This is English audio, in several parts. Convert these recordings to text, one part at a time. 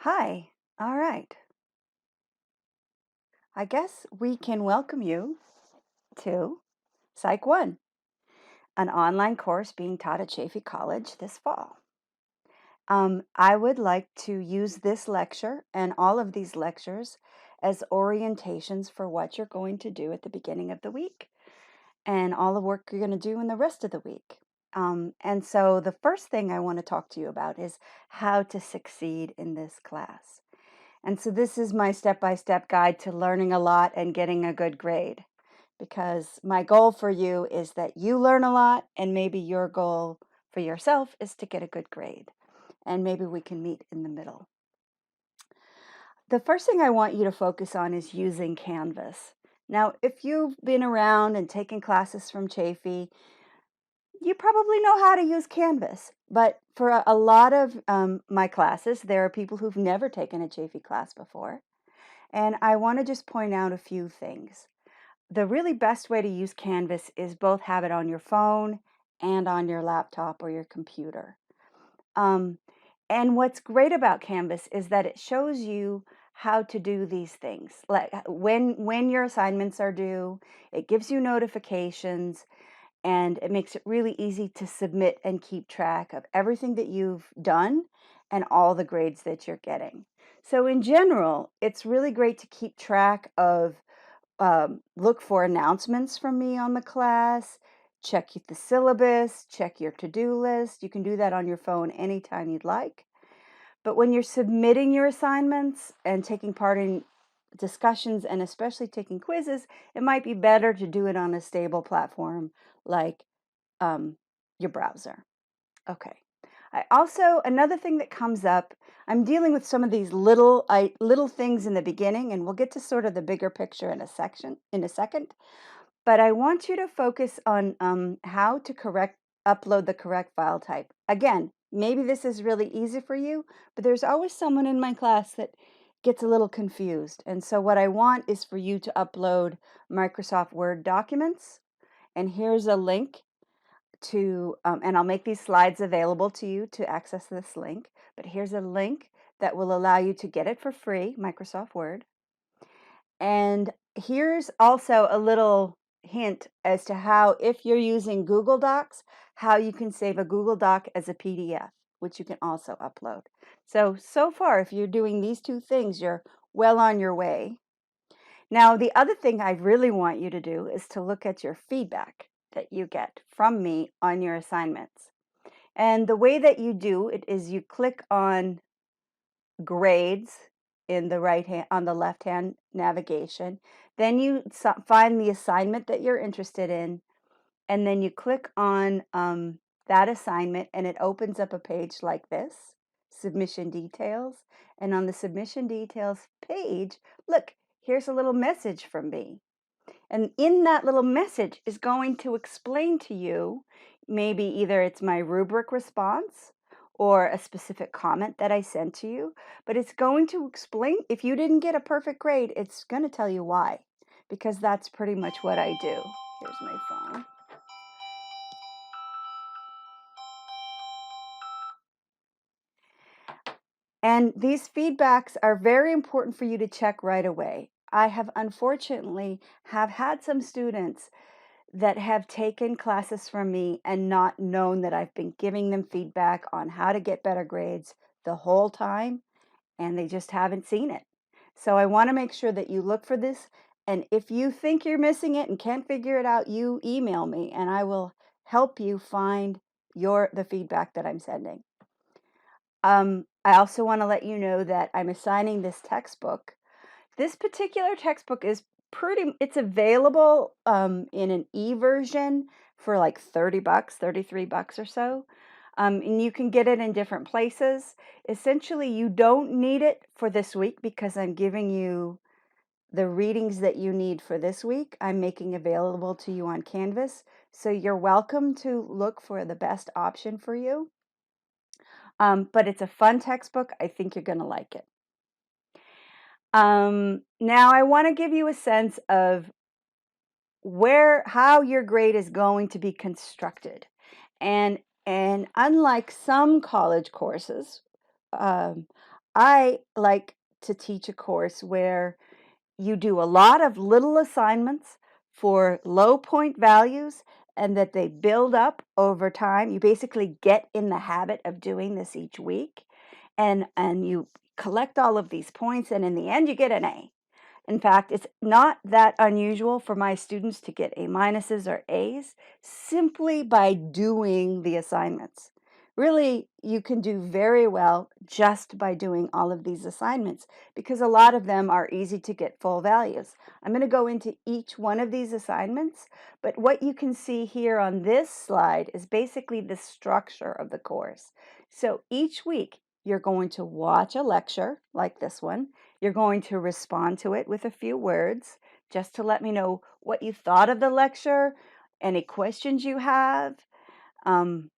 Hi. All right. I guess we can welcome you to Psych 1, an online course being taught at Chaffey College this fall. I would like to use this lecture and all of these lectures as orientations for what you're going to do at the beginning of the week and all the work you're going to do in the rest of the week. And so the first thing I want to talk to you about is how to succeed in this class. And so this is my step-by-step guide to learning a lot and getting a good grade. Because my goal for you is that you learn a lot, and maybe your goal for yourself is to get a good grade. And maybe we can meet in the middle. The first thing I want you to focus on is using Canvas. Now, if you've been around and taken classes from Chaffey, you probably know how to use Canvas. But for a lot of my classes, there are people who've never taken a Chaffey class before. And I want to just point out a few things. The really best way to use Canvas is both have it on your phone and on your laptop or your computer. Um, and what's great about Canvas is that it shows you how to do these things. Like when your assignments are due, it gives you notifications, and it makes it really easy to submit and keep track of everything that you've done and all the grades that you're getting. So in general, it's really great to keep track of, look for announcements from me on the class, check the syllabus, check your to-do list. You can do that on your phone anytime you'd like. But when you're submitting your assignments and taking part in discussions and especially taking quizzes, it might be better to do it on a stable platform like your browser. Okay. Another thing that comes up, I'm dealing with some of these little things in the beginning, and we'll get to sort of the bigger picture in a second. But I want you to focus on how to upload the correct file type. Again, maybe this is really easy for you, but there's always someone in my class that gets a little confused. And so what I want is for you to upload Microsoft Word documents. And here's a link and I'll make these slides available to you to access this link. But here's a link that will allow you to get it for free, Microsoft Word. And here's also a little hint as to how, if you're using Google Docs, how you can save a Google Doc as a PDF, which you can also upload. So far, if you're doing these two things, you're well on your way. Now, the other thing I really want you to do is to look at your feedback that you get from me on your assignments. And the way that you do it is you click on grades in the on the left hand navigation. Then you find the assignment that you're interested in, and then you click on that assignment, and it opens up a page like this, submission details. And on the submission details page, look, here's a little message from me. And in that little message is going to explain to you, maybe either it's my rubric response or a specific comment that I sent to you, but it's going to explain, if you didn't get a perfect grade, it's going to tell you why, because that's pretty much what I do. Here's my phone. And these feedbacks are very important for you to check right away. I have unfortunately have had some students that have taken classes from me and not known that I've been giving them feedback on how to get better grades the whole time, and they just haven't seen it. So I want to make sure that you look for this, and if you think you're missing it and can't figure it out, you email me and I will help you find the feedback that I'm sending. I also want to let you know that I'm assigning this textbook. This particular textbook is it's available in an e-version for like $30, $33 or so. And you can get it in different places. Essentially, you don't need it for this week because I'm giving you the readings that you need for this week. I'm making available to you on Canvas. So you're welcome to look for the best option for you. But it's a fun textbook. I think you're going to like it. Now I want to give you a sense of how your grade is going to be constructed. And unlike some college courses, I like to teach a course where you do a lot of little assignments for low point values and that they build up over time. You basically get in the habit of doing this each week and you collect all of these points and in the end you get an A. In fact, it's not that unusual for my students to get A minuses or A's simply by doing the assignments. Really, you can do very well just by doing all of these assignments because a lot of them are easy to get full values. I'm going to go into each one of these assignments, but what you can see here on this slide is basically the structure of the course. So each week, you're going to watch a lecture like this one. You're going to respond to it with a few words just to let me know what you thought of the lecture, any questions you have, um,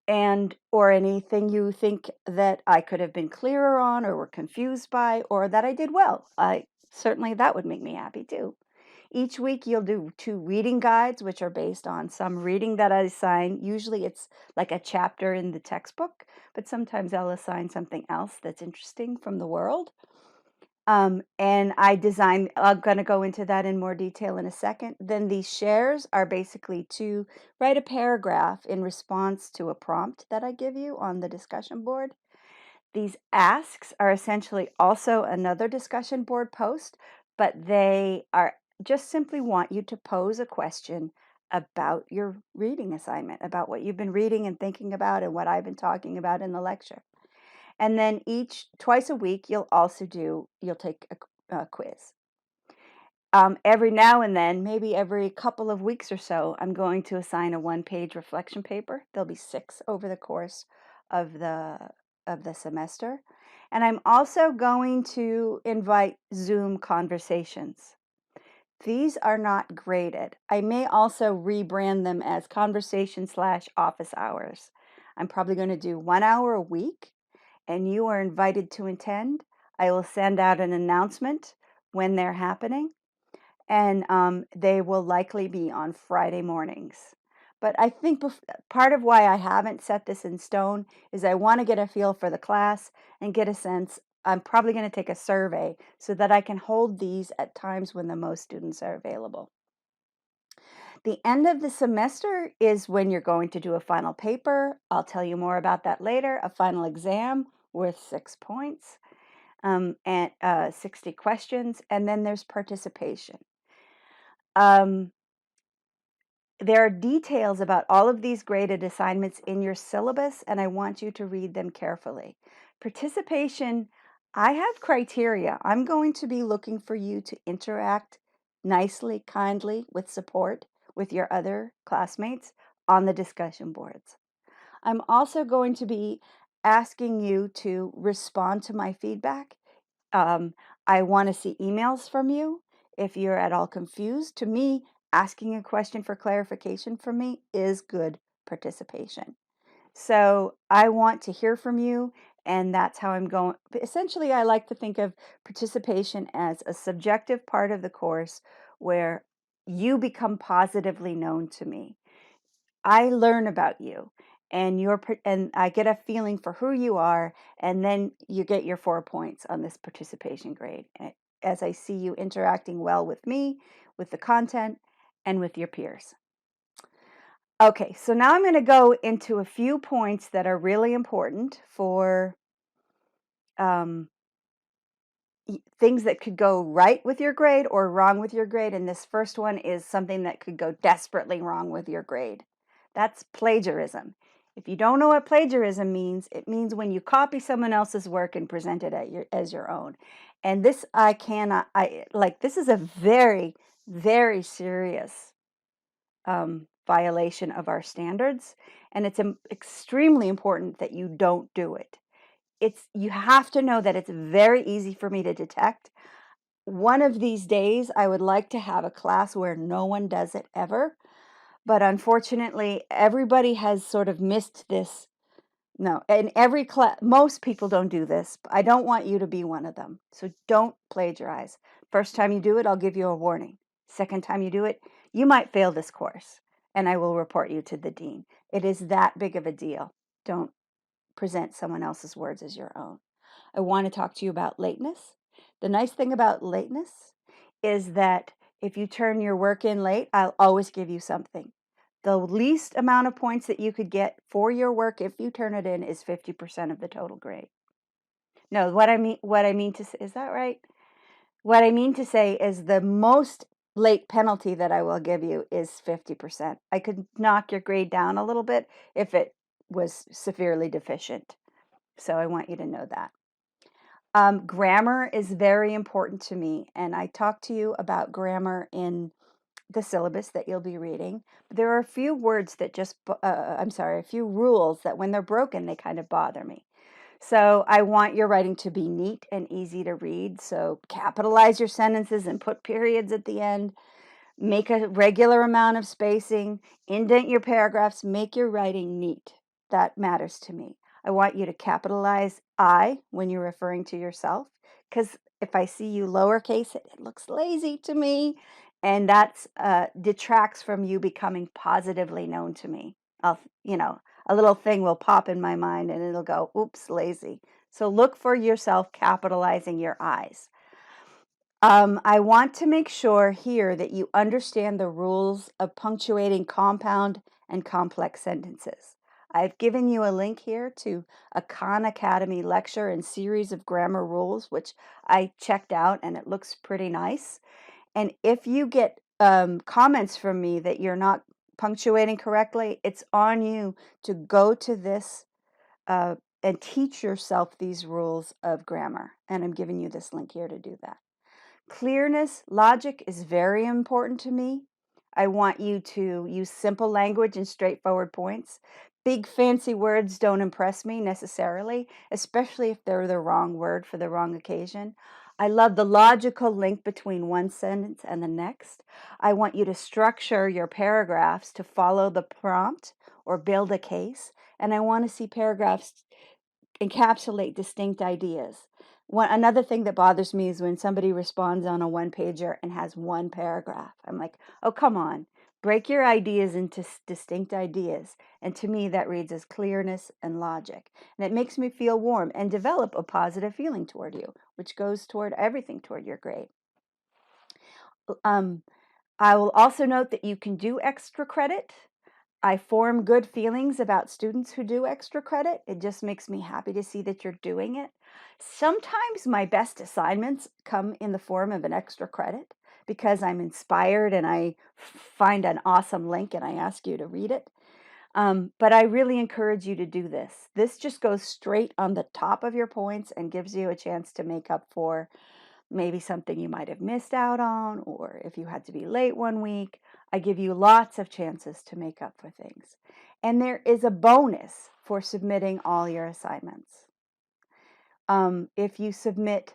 and or anything you think that I could have been clearer on or were confused by or that I did well. I certainly that would make me happy too. Each week you'll do 2 reading guides, which are based on some reading that I assign. Usually it's like a chapter in the textbook, but sometimes I'll assign something else that's interesting from the world. And I'm going to go into that in more detail in a second. Then these shares are basically to write a paragraph in response to a prompt that I give you on the discussion board. These asks are essentially also another discussion board post, but they are just simply want you to pose a question about your reading assignment, about what you've been reading and thinking about and what I've been talking about in the lecture. And then twice a week, you'll take a quiz. Every now and then, maybe every couple of weeks or so, I'm going to assign a 1-page reflection paper. There'll be 6 over the course of the semester. And I'm also going to invite Zoom conversations. These are not graded. I may also rebrand them as conversation/office hours. I'm probably going to do 1 hour a week and you are invited to attend. I will send out an announcement when they're happening, and they will likely be on Friday mornings. But I think part of why I haven't set this in stone is I want to get a feel for the class and get a sense. I'm probably going to take a survey so that I can hold these at times when the most students are available. The end of the semester is when you're going to do a final paper. I'll tell you more about that later. A final exam worth 6 points and 60 questions. And then there's participation. Um, there are details about all of these graded assignments in your syllabus, and I want you to read them carefully. Participation, I have criteria. I'm going to be looking for you to interact nicely, kindly, with support with your other classmates on the discussion boards. I'm also going to be asking you to respond to my feedback. I want to see emails from you if you're at all confused. To me, asking a question for clarification from me is good participation. So I want to hear from you, and that's how I'm going. Essentially, I like to think of participation as a subjective part of the course where you become positively known to me. I learn about you and I get a feeling for who you are, and then you get your 4 points on this participation grade as I see you interacting well with me, with the content, and with your peers. Okay, so now I'm going to go into a few points that are really important for um, things that could go right with your grade or wrong with your grade. And this first one is something that could go desperately wrong with your grade. That's plagiarism. If you don't know what plagiarism means, it means when you copy someone else's work and present it as your own. And this this is a very, very serious violation of our standards. And it's extremely important that you don't do it. You have to know that it's very easy for me to detect. One of these days, I would like to have a class where no one does it ever. But unfortunately, everybody has sort of missed this. No, in every class, most people don't do this. I don't want you to be one of them. So don't plagiarize. First time you do it, I'll give you a warning. Second time you do it, you might fail this course, and I will report you to the dean. It is that big of a deal. Don't present someone else's words as your own. I want to talk to you about lateness. The nice thing about lateness is that if you turn your work in late, I'll always give you something. The least amount of points that you could get for your work if you turn it in is 50% of the total grade. No, what I mean to say, is that right? What I mean to say is the most late penalty that I will give you is 50%. I could knock your grade down a little bit if it was severely deficient. So I want you to know that. Grammar is very important to me, and I talk to you about grammar in the syllabus that you'll be reading. There are a few words that a few rules that when they're broken, they kind of bother me. So I want your writing to be neat and easy to read. So capitalize your sentences and put periods at the end. Make a regular amount of spacing. Indent your paragraphs. Make your writing neat. That matters to me. I want you to capitalize I when you're referring to yourself, because if I see you lowercase it, it looks lazy to me, and that detracts from you becoming positively known to me. A little thing will pop in my mind and it'll go, oops, lazy. So look for yourself capitalizing your I's. I want to make sure here that you understand the rules of punctuating compound and complex sentences. I've given you a link here to a Khan Academy lecture and series of grammar rules, which I checked out and it looks pretty nice. And if you get comments from me that you're not punctuating correctly, it's on you to go to this and teach yourself these rules of grammar. And I'm giving you this link here to do that. Clearness, logic is very important to me. I want you to use simple language and straightforward points. Big fancy words don't impress me necessarily, especially if they're the wrong word for the wrong occasion. I love the logical link between one sentence and the next. I want you to structure your paragraphs to follow the prompt or build a case. And I want to see paragraphs encapsulate distinct ideas. Another thing that bothers me is when somebody responds on a one-pager and has one paragraph. I'm like, oh, come on. Break your ideas into distinct ideas. And to me, that reads as clearness and logic. And it makes me feel warm and develop a positive feeling toward you, which goes toward everything toward your grade. I will also note that you can do extra credit. I form good feelings about students who do extra credit. It just makes me happy to see that you're doing it. Sometimes my best assignments come in the form of an extra credit because I'm inspired and I find an awesome link and I ask you to read it. But I really encourage you to do this. This just goes straight on the top of your points and gives you a chance to make up for maybe something you might have missed out on, or if you had to be late one week. I give you lots of chances to make up for things. And there is a bonus for submitting all your assignments. If you submit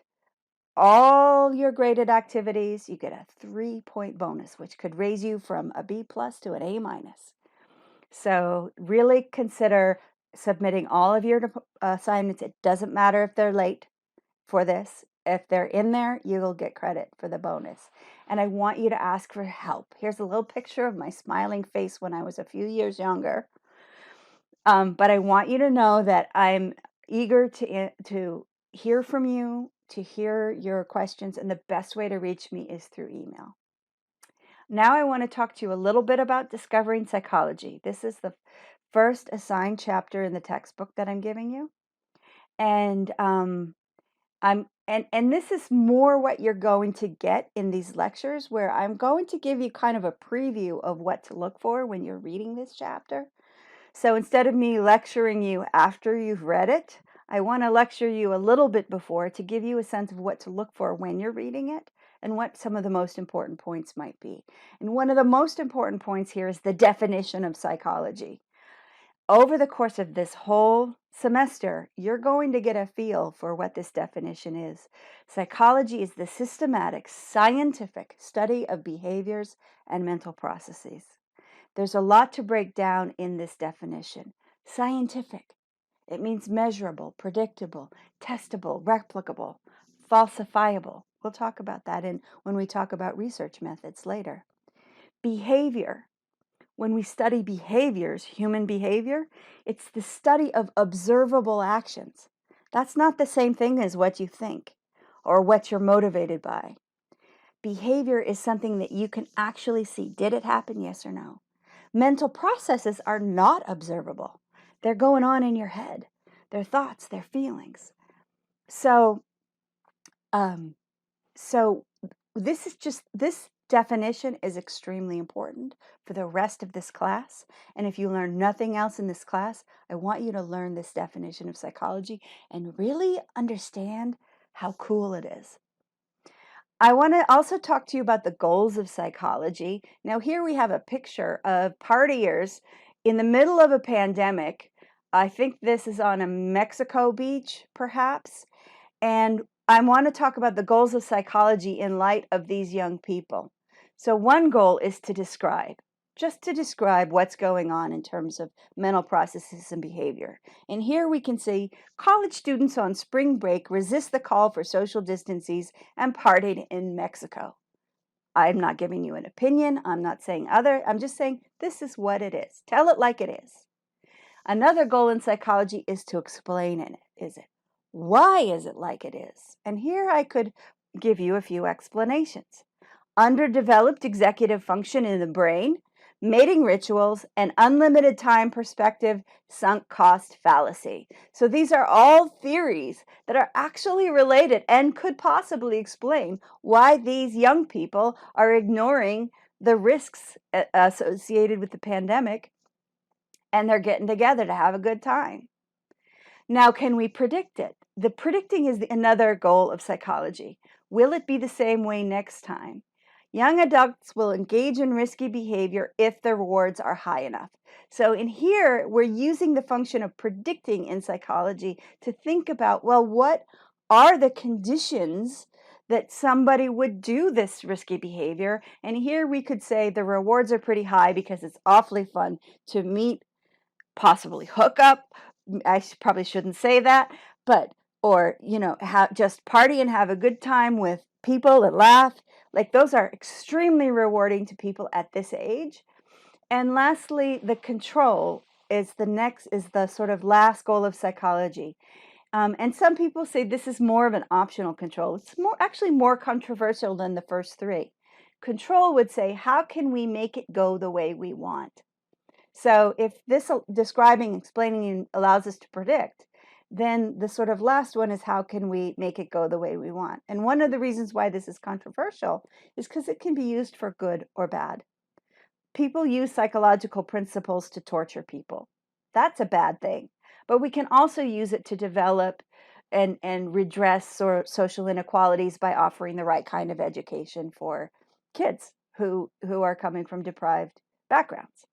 all your graded activities, you get a 3-point bonus, which could raise you from a B+ to an A-. So really consider submitting all of your assignments. It doesn't matter if they're late for this. If they're in there, you'll get credit for the bonus. And I want you to ask for help. Here's a little picture of my smiling face when I was a few years younger. But I want you to know that I'm eager to hear from you, to hear your questions, and the best way to reach me is through email. Now I want to talk to you a little bit about discovering psychology. This is the first assigned chapter in the textbook that I'm giving you. And this is more what you're going to get in these lectures, where I'm going to give you kind of a preview of what to look for when you're reading this chapter. So instead of me lecturing you after you've read it, I want to lecture you a little bit before to give you a sense of what to look for when you're reading it and what some of the most important points might be. And one of the most important points here is the definition of psychology. Over the course of this whole semester, you're going to get a feel for what this definition is. Psychology is the systematic, scientific study of behaviors and mental processes. There's a lot to break down in this definition. Scientific. It means measurable, predictable, testable, replicable, falsifiable. We'll talk about that when we talk about research methods later. Behavior. When we study behaviors, human behavior, it's the study of observable actions. That's not the same thing as what you think or what you're motivated by. Behavior is something that you can actually see. Did it happen? Yes or no? Mental processes are not observable. They're going on in your head. Their thoughts, their feelings. So, um, so this definition is extremely important for the rest of this class. And if you learn nothing else in this class, I want you to learn this definition of psychology and really understand how cool it is. I want to also talk to you about the goals of psychology. Now, here we have a picture of partiers in the middle of a pandemic. I think this is on a Mexico beach, perhaps. And I want to talk about the goals of psychology in light of these young people. So, one goal is to describe, just to describe what's going on in terms of mental processes and behavior. And here we can see college students on spring break resist the call for social distances and partied in Mexico. I'm not giving you an opinion. I'm not saying other. I'm just saying this is what it is. Tell it like it is. Another goal in psychology is to explain it. Is it? Why is it like it is? And here I could give you a few explanations. Underdeveloped executive function in the brain, mating rituals, and unlimited time perspective, sunk cost fallacy. So these are all theories that are actually related and could possibly explain why these young people are ignoring the risks associated with the pandemic, and they're getting together to have a good time. Now, can we predict it? The predicting is another goal of psychology. Will it be the same way next time? Young adults will engage in risky behavior if the rewards are high enough. So in here, we're using the function of predicting in psychology to think about, well, what are the conditions that somebody would do this risky behavior? And here we could say the rewards are pretty high because it's awfully fun to meet, possibly hook up. I probably shouldn't say that, but or just party and have a good time with people and laugh. Like those are extremely rewarding to people at this age. And lastly, the control is the sort of last goal of psychology. And some people say this is more of an optional control. It's actually more controversial than the first three. Control would say, how can we make it go the way we want? So if this describing, explaining allows us to predict, then the sort of last one is how can we make it go the way we want? And one of the reasons why this is controversial is because it can be used for good or bad. People use psychological principles to torture people. That's a bad thing. But we can also use it to develop and redress social inequalities by offering the right kind of education for kids who are coming from deprived backgrounds.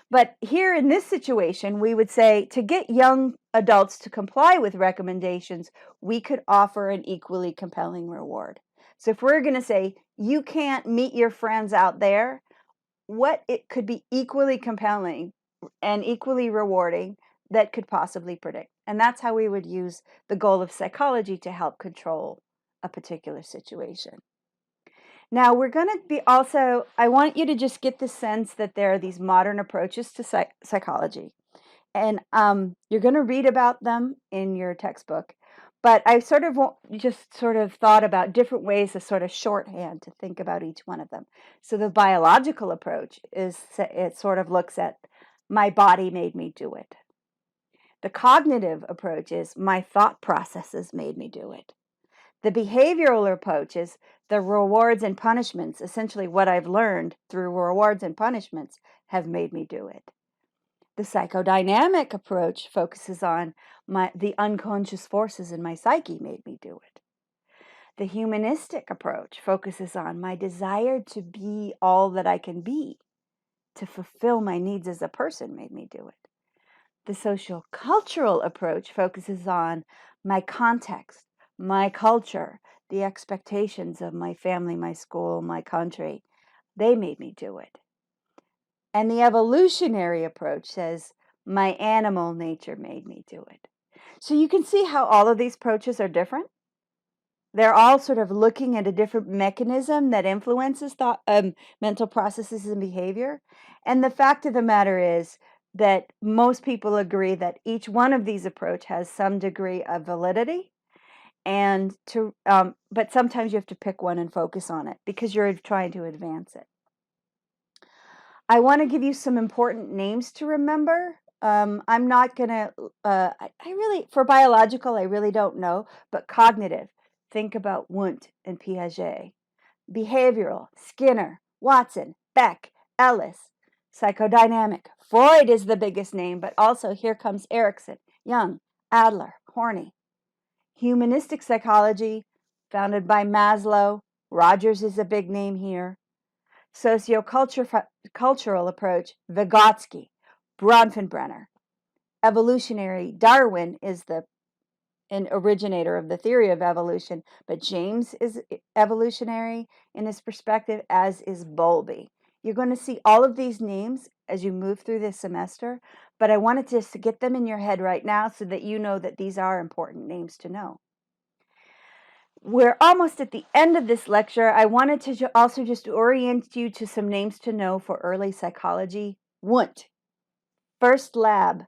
But here in this situation, we would say to get young adults to comply with recommendations, we could offer an equally compelling reward. So if we're going to say you can't meet your friends out there, what it could be equally compelling and equally rewarding that could possibly predict. And that's how we would use the goal of psychology to help control a particular situation. Now, we're going to be also, I want you to just get the sense that there are these modern approaches to psychology. And you're going to read about them in your textbook. But I just thought about different ways of sort of shorthand to think about each one of them. So the biological approach it sort of looks at my body made me do it. The cognitive approach is my thought processes made me do it. The behavioral approach is the rewards and punishments, essentially what I've learned through rewards and punishments have made me do it. The psychodynamic approach focuses on the unconscious forces in my psyche made me do it. The humanistic approach focuses on my desire to be all that I can be, to fulfill my needs as a person made me do it. The social cultural approach focuses on my context, my culture, the expectations of my family, my school, my country. They made me do it. And the evolutionary approach says, my animal nature made me do it. So you can see how all of these approaches are different. They're all sort of looking at a different mechanism that influences mental processes and behavior. And the fact of the matter is, that most people agree that each one of these approach has some degree of validity, and but sometimes you have to pick one and focus on it because you're trying to advance it. I want to give you some important names to remember. I'm not going to, I really, for biological, I really don't know, but cognitive, think about Wundt and Piaget. Behavioral, Skinner, Watson, Beck, Ellis. Psychodynamic, Freud is the biggest name, but also here comes Erikson, Jung, Adler, Horney. Humanistic psychology, founded by Maslow. Rogers is a big name here. Sociocultural approach, Vygotsky, Bronfenbrenner. Evolutionary, Darwin is an originator of the theory of evolution, but James is evolutionary in his perspective, as is Bowlby. You're going to see all of these names as you move through this semester, but I wanted just to get them in your head right now so that you know that these are important names to know. We're almost at the end of this lecture. I wanted to also just orient you to some names to know for early psychology. Wundt, first lab,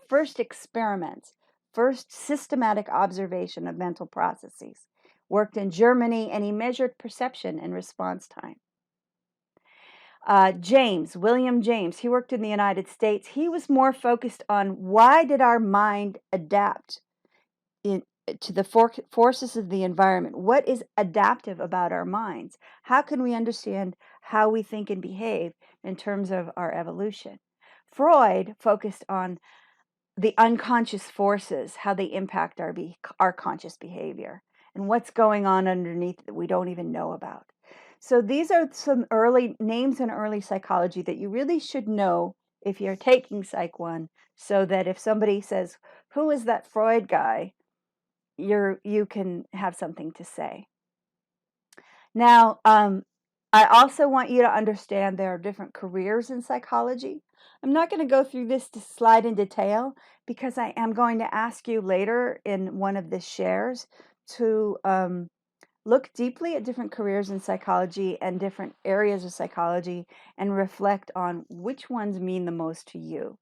first experiments, first systematic observation of mental processes. Worked in Germany, and he measured perception and response time. William James, he worked in the United States. He was more focused on why did our mind adapt to the forces of the environment. What is adaptive about our minds? How can we understand how we think and behave in terms of our evolution? Freud focused on the unconscious forces, how they impact our conscious behavior, and what's going on underneath that we don't even know about. So these are some early names in early psychology that you really should know if you're taking Psych 1, so that if somebody says, "Who is that Freud guy?" you can have something to say. Now, I also want you to understand there are different careers in psychology. I'm not going to go through this slide in detail because I am going to ask you later in one of the shares to look deeply at different careers in psychology and different areas of psychology and reflect on which ones mean the most to you.